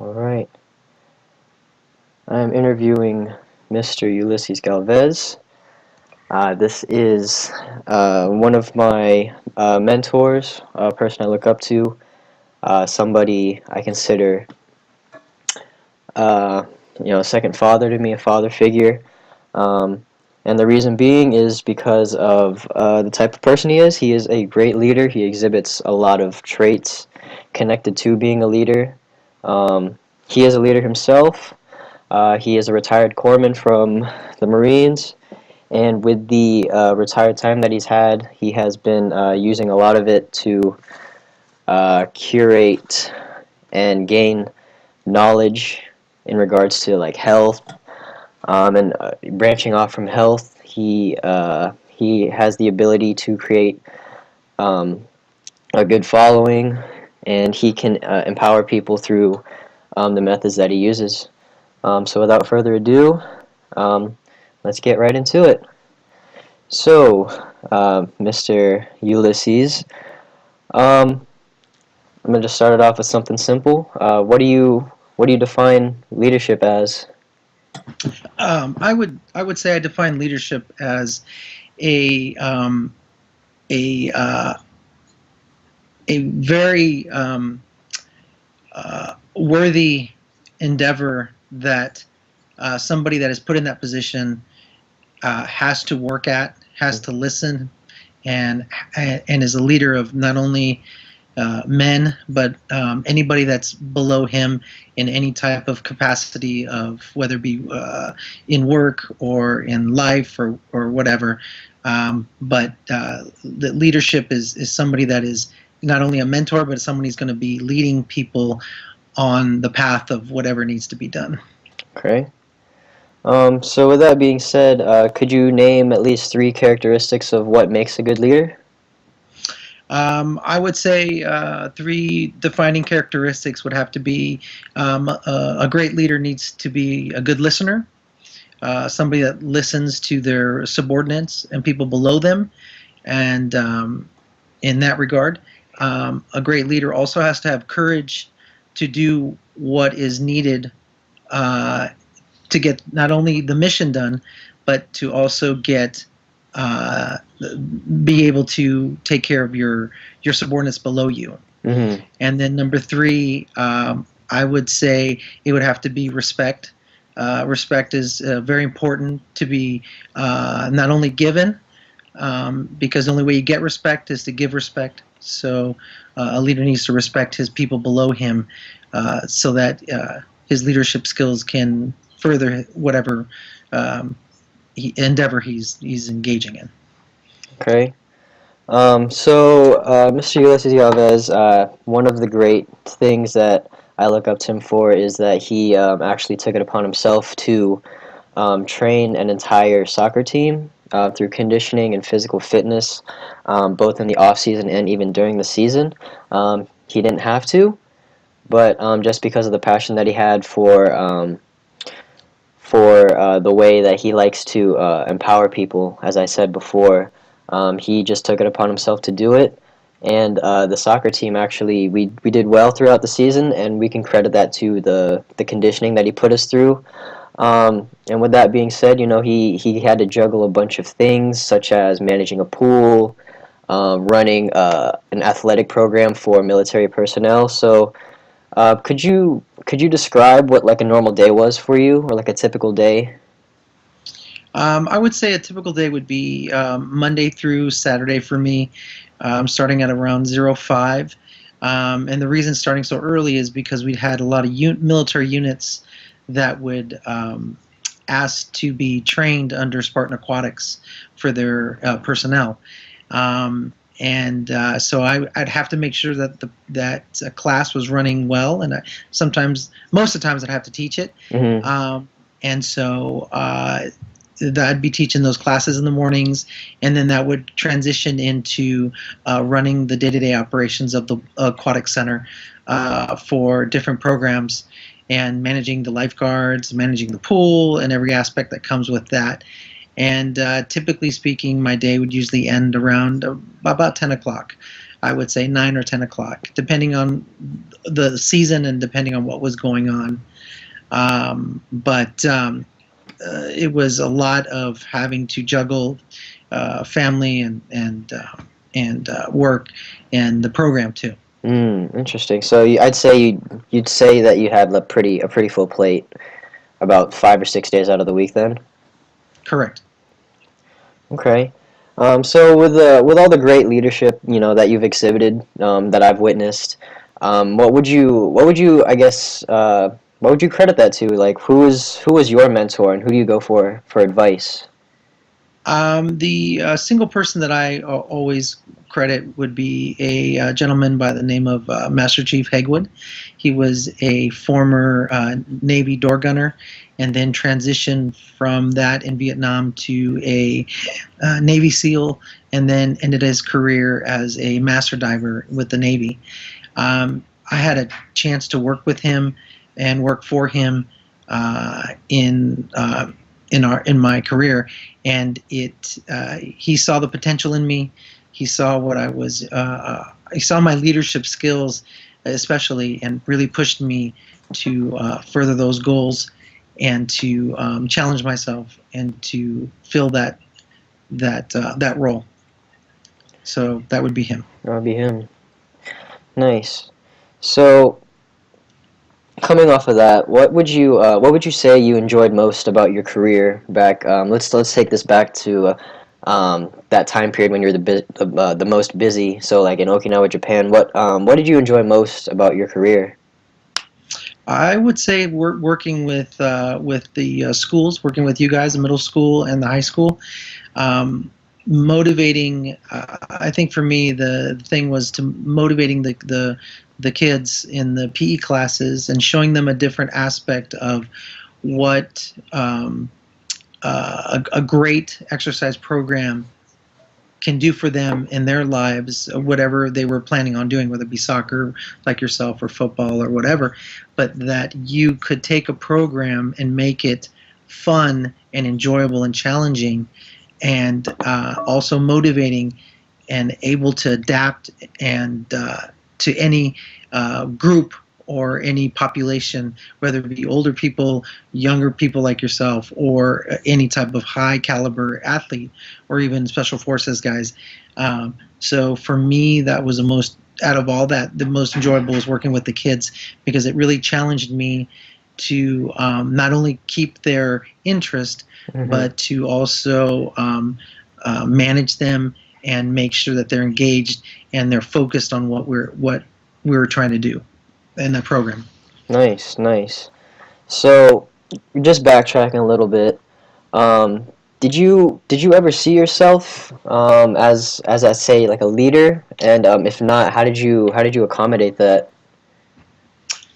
All right. I'm interviewing Mr. Ulysses Galvez. This is one of my mentors, a person I look up to, somebody I consider, uh, a second father to me, a father figure. Um, and the reason being is because of the type of person he is. He is a great leader. He exhibits a lot of traits connected to being a leader. He is a leader himself. He is a retired corpsman from the Marines, and with the retired time that he's had, he has been using a lot of it to curate and gain knowledge in regards to like health, and branching off from health. He has the ability to create um, a good following, and he can empower people through the methods that he uses. So without further ado, um, let's get right into it. So, Mr. Ulysses, I'm going to just start it off with something simple. What do you define leadership as? I would say I define leadership as a a uh, a very worthy endeavor that somebody that is put in that position has to work at, has to listen, and and is a leader of not only men, but anybody that's below him in any type of capacity of whether it be in work or in life or whatever. But the leadership is somebody that is not only a mentor, but somebody who's going to be leading people on the path of whatever needs to be done. Okay. So with that being said, could you name at least three characteristics of what makes a good leader? I would say three defining characteristics would have to be a great leader needs to be a good listener, somebody that listens to their subordinates and people below them. And in that regard, a great leader also has to have courage to do what is needed uh, to get not only the mission done, but to also get uh, be able to take care of your subordinates below you. Mm-hmm. And then number three, I would say it would have to be respect. Respect is very important to be not only given, because the only way you get respect is to give respect. So a leader needs to respect his people below him, so that his leadership skills can further whatever endeavor he's engaging in. Okay. Mr. Ulysses Galvez, one of the great things that I look up to him for is that he actually took it upon himself to train an entire soccer team through conditioning and physical fitness, both in the off season and even during the season. He didn't have to, but just because of the passion that he had for the way that he likes to empower people, as I said before, he just took it upon himself to do it. And the soccer team actually, we did well throughout the season, and we can credit that to the conditioning that he put us through. And with that being said, he had to juggle a bunch of things, such as managing a pool, running an athletic program for military personnel. So, could you describe what like a normal day was for you, or like a typical day? I would say a typical day would be Monday through Saturday for me, starting at around 05. And the reason starting so early is because we had a lot of military units that would ask to be trained under Spartan Aquatics for their personnel. And so I'd have to make sure that that class was running well, and most of the times I'd have to teach it. Mm-hmm. And so I'd be teaching those classes in the mornings, and then that would transition into running the day-to-day operations of the aquatic center for different programs, and managing the lifeguards, managing the pool, and every aspect that comes with that. And typically speaking, my day would usually end around about 10 o'clock. I would say 9 or 10 o'clock, depending on the season and depending on what was going on. But it was a lot of having to juggle family and work and the program too. Interesting. So I'd say you'd say that you had a pretty full plate about 5 or 6 days out of the week then. Correct. Okay. So with all the great leadership that you've exhibited, that I've witnessed, what would you I guess what would you credit that to? Like who was your mentor and who do you go for advice? The single person that I always credit would be a gentleman by the name of Master Chief Hegwood. He was a former Navy door gunner and then transitioned from that in Vietnam to a Navy SEAL and then ended his career as a master diver with the Navy. I had a chance to work with him and work for him in my career, and he saw the potential in me. He saw what I was. He saw my leadership skills, especially, and really pushed me to further those goals and to challenge myself and to fill that role. So that would be him. That would be him. Nice. So coming off of that, what would you say you enjoyed most about your career back? Let's take this back to that time period when you were the most busy. So like in Okinawa, Japan. What did you enjoy most about your career? I would say we're working with the schools, working with you guys, the middle school and the high school. Motivating. I think for me the thing was to motivating the kids in the PE classes and showing them a different aspect of what a great exercise program can do for them in their lives, whatever they were planning on doing, whether it be soccer, like yourself, or football, or whatever, but that you could take a program and make it fun and enjoyable and challenging and also motivating and able to adapt and to any group or any population, whether it be older people, younger people like yourself, or any type of high caliber athlete, or even special forces guys. So for me, that was the most, out of all that, the most enjoyable was working with the kids because it really challenged me to not only keep their interest, but to also manage them and make sure that they're engaged and they're focused on what we're trying to do in the program. Nice, nice. So just backtracking a little bit. Um, did you ever see yourself as I say like a leader? And if not, how did you accommodate that?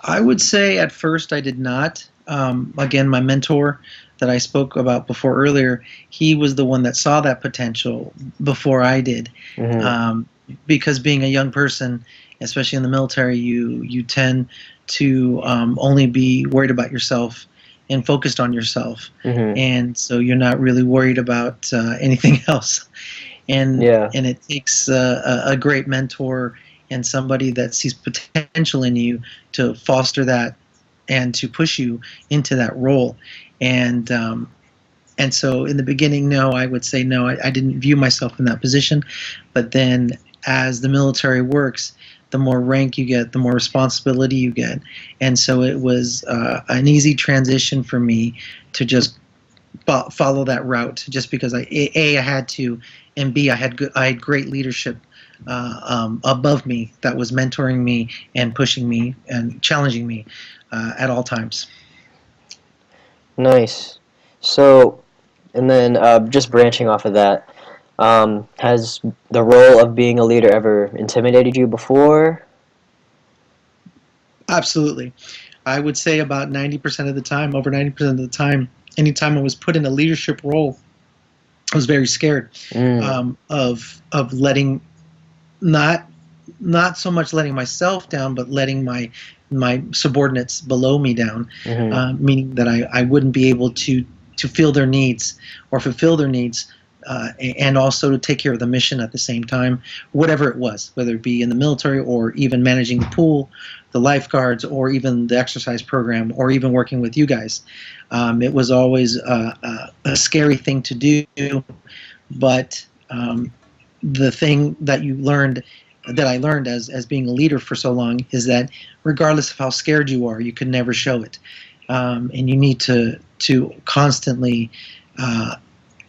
I would say at first I did not. Again, my mentor that I spoke about before earlier, he was the one that saw that potential before I did. Hmm. Because being a young person, especially in the military, you tend to only be worried about yourself and focused on yourself, Hmm. and so you're not really worried about anything else. Yeah. And it takes a great mentor and somebody that sees potential in you to foster that and to push you into that role. And and so in the beginning, no, I would say no, I didn't view myself in that position. But then as the military works, the more rank you get, the more responsibility you get. And so it was an easy transition for me to just follow that route just because I had to, and B, I had great leadership above me that was mentoring me and pushing me and challenging me at all times. Nice. So, and then just branching off of that, has the role of being a leader ever intimidated you before? Absolutely. I would say about 90% of the time, over 90% of the time, anytime I was put in a leadership role, I was very scared Mm. of letting, not not so much letting myself down, but letting my subordinates below me down, Hmm. meaning that I wouldn't be able to feel their needs or fulfill their needs and also to take care of the mission at the same time, whatever it was, whether it be in the military or even managing the pool, the lifeguards, or even the exercise program, or even working with you guys. It was always a scary thing to do, but the thing that you learned that I learned as being a leader for so long is that regardless of how scared you are, you can never show it, and you need to constantly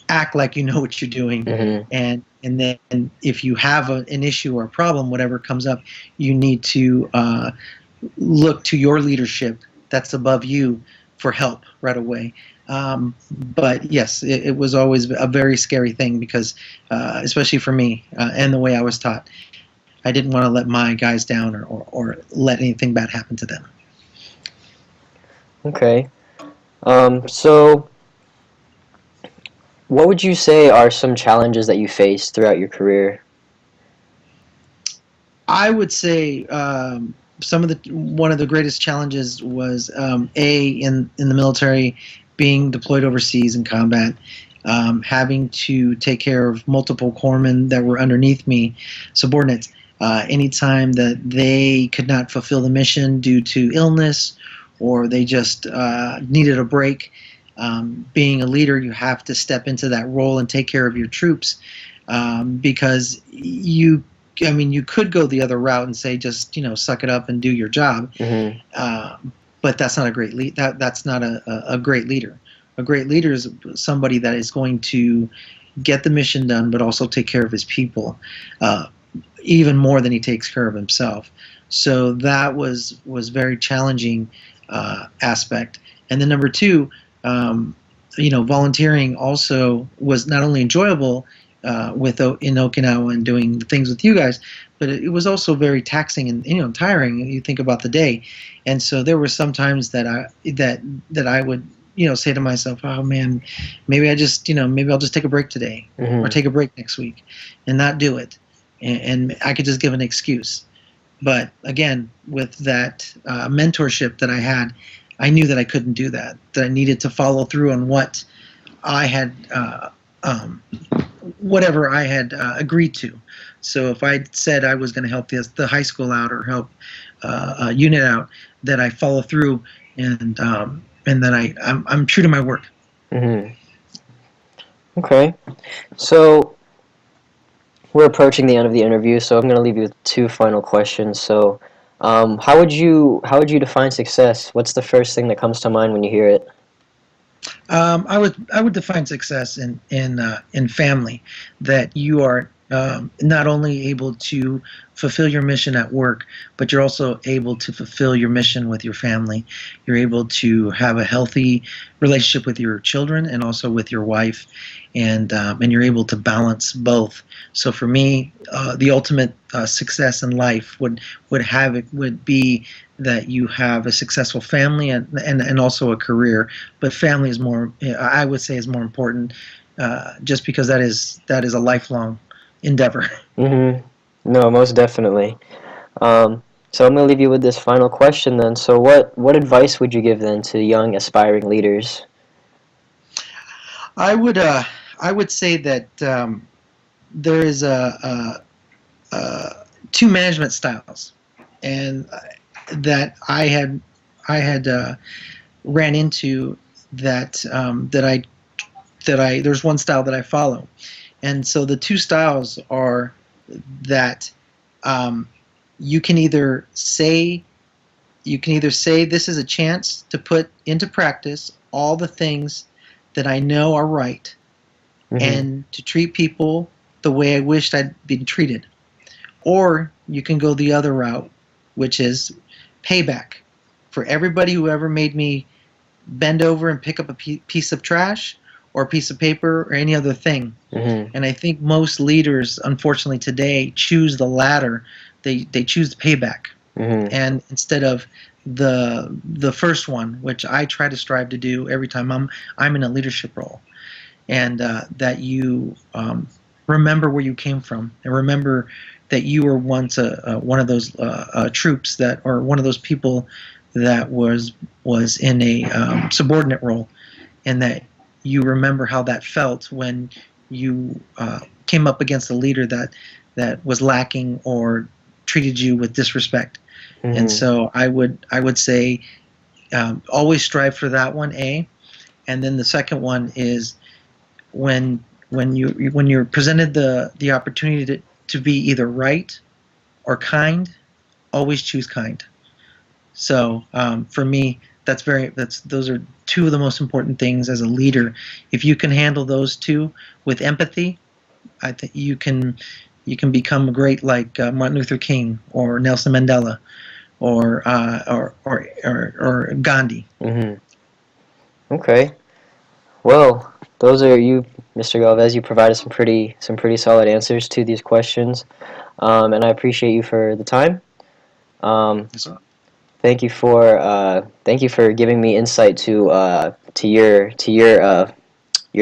act like you know what you're doing, Mm-hmm. and then if you have an issue or a problem, whatever comes up, you need to look to your leadership that's above you for help right away. But yes, it was always a very scary thing because, especially for me and the way I was taught, I didn't want to let my guys down or let anything bad happen to them. Okay. So, what would you say are some challenges that you faced throughout your career? I would say some of the one of the greatest challenges was in the military, being deployed overseas in combat, having to take care of multiple corpsmen that were underneath me, subordinates. Anytime that they could not fulfill the mission due to illness, or they just needed a break, being a leader, you have to step into that role and take care of your troops, because I mean, you could go the other route and say, just suck it up and do your job, Mm-hmm. uh, but that's not a great that's not a great leader. A great leader is somebody that is going to get the mission done, but also take care of his people, uh, even more than he takes care of himself. So that was very challenging aspect. And then number two, volunteering also was not only enjoyable with in Okinawa and doing things with you guys, but it was also very taxing and tiring. You think about the day, and so there were some times that I would say to myself, oh man, maybe maybe I'll just take a break today or Mm-hmm. take a break next week and not do it, and I could just give an excuse. But again, with that mentorship that I had, I knew that I couldn't do that. That I needed to follow through on what I had, um, whatever I had agreed to. So if I said I was going to help the high school out or help a unit out, that I follow through, and that I'm true to my word. Mm-hmm. Okay. So, we're approaching the end of the interview, so I'm going to leave you with two final questions. So, how would you define success? What's the first thing that comes to mind when you hear it? I would define success in family, that you are not only able to fulfill your mission at work, but you're also able to fulfill your mission with your family. You're able to have a healthy relationship with your children and also with your wife, and you're able to balance both. So for me, the ultimate success in life would be that you have a successful family and also a career, but family is more, I would say, is more important, just because that is a lifelong endeavor. Mm-hmm. No, most definitely. So I'm going to leave you with this final question then. So what advice would you give then to young aspiring leaders? I would I would say that there is two management styles, and that I had ran into that that I there's one style that I follow, and so the two styles are that um, you can either say this is a chance to put into practice all the things that I know are right, Mm-hmm. and to treat people the way I wished I'd been treated. Or you can go the other route, which is payback for everybody who ever made me bend over and pick up a piece of trash or a piece of paper or any other thing. Mm-hmm. And I think most leaders, unfortunately, today choose the latter. They choose the payback, Mm-hmm. and instead of the first one, which I try to strive to do every time I'm in a leadership role, and that you remember where you came from, and remember that you were once one of those troops that, or one of those people that was in a subordinate role, and that you remember how that felt when you came up against a leader that was lacking or treated you with disrespect. And Hmm. so I would say always strive for that one, A. And then the second one is when when you're presented the opportunity to be either right or kind, always choose kind. So for me, that's those are two of the most important things as a leader. If you can handle those two with empathy, I think you can become great like Martin Luther King or Nelson Mandela or Gandhi. Hmm. Okay. Well, those are you, Mr. Galvez. You provided some pretty solid answers to these questions, and I appreciate you for the time. Um, Yes, sir. thank you for giving me insight to your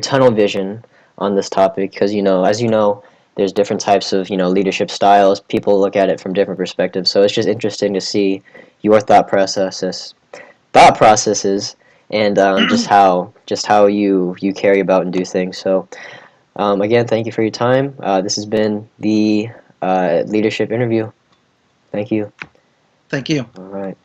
tunnel vision on this topic, because as you know, there's different types of leadership styles. People look at it from different perspectives, so it's just interesting to see your thought processes, and just how you carry about and do things. So again, thank you for your time. This has been the leadership interview. Thank you. Thank you. All right.